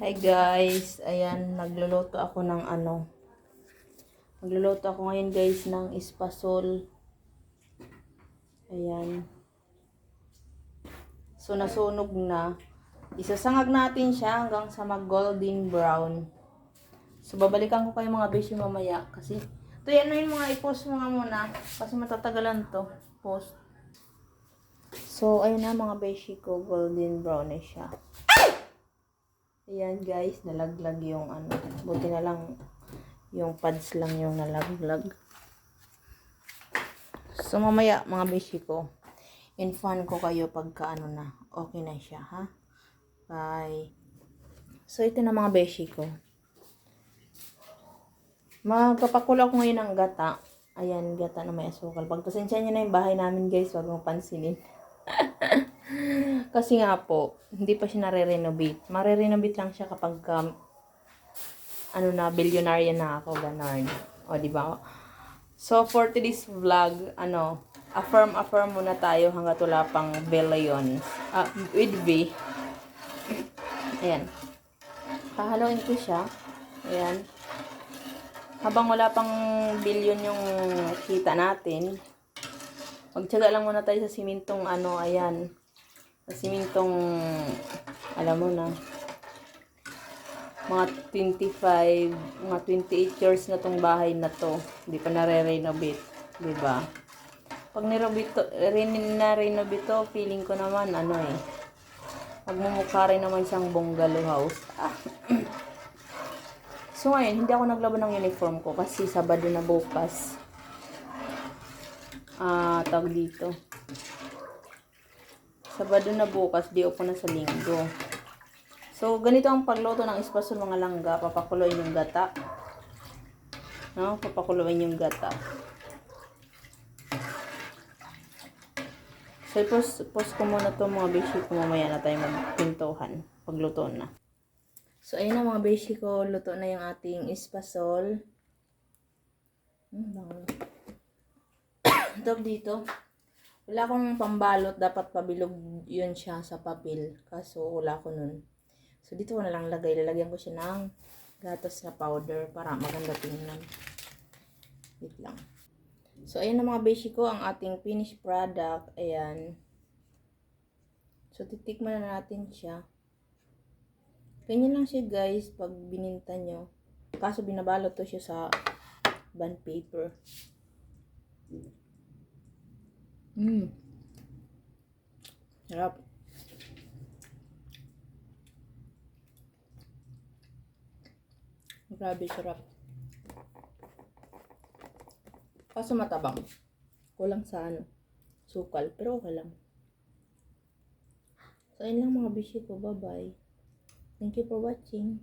Hi guys, ayan, nagluluto ako ng Nagluluto ako ngayon guys ng espasol. Ayan. So nasunog na. Isasangag natin siya hanggang sa mag golden brown. So babalikan ko kayo mga beshi mamaya kasi ito yan na yung mga i-post mga muna kasi matatagalan to post. So ayun na mga beshi ko, golden brown na siya. Ayan guys, nalaglag yung buti na lang yung pads lang yung nalaglag. So mamaya mga beshi ko, infan ko kayo pagka na, okay na siya ha. Bye. So ito na mga beshi ko. Magpapakulo ako ngayon ng gata. Ayan, gata na may asukal. Pagpasensya nyo na yung bahay namin guys, wag mong pansinin. Kasi nga po, hindi pa siya nare-renovate. Mare-renovate lang siya kapag billionaire na ako, ganun. O, di ba? So, for today's vlog, affirm muna tayo hanggat wala pang billions. With V. Ayan. Hahaluin ko siya. Ayan. Habang wala pang billion yung kita natin, magtiyaga lang muna tayo sa simintong ayan. Sa simintong, alam mo na, mga 25, mga 28 years na tong bahay na to. Hindi pa nare-renovate. Diba? Pag na-renovate to, feeling ko naman, magmumukha rin naman siyang bungalow house. So ngayon, hindi ako naglaban ng uniform ko kasi Sabado na bukas. Tawag dito. Sabado na bukas, di ako na sa Linggo. So, ganito ang pagluto ng espasol mga langga. Papakuloyin yung gata. No? Papakuloyin yung gata. So, post ko muna to mga beshi ko. Mamaya na tayo magpintuhan. Pagluto na. So, ayun na mga beshi ko. Luto na yung ating espasol. Tawag dito. Wala akong pambalot. Dapat pabilog yun siya sa papel. Kaso, wala ko nun. So, dito ko na lang lagay. Lalagyan ko siya ng gatas na powder para maganda tingnan. Wait lang. So, ayan na mga beshi ko, ang ating finished product. Ayan. So, titikman na natin siya. Ganyan lang siya guys, pag bininta nyo. Kaso, binabalot to siya sa bond paper. Sarap. Grabe, sarap. Kaso matabang. Kulang sa sukal. Pero okay lang. So, ayun lang mga bishi ko. Bye-bye. Thank you for watching.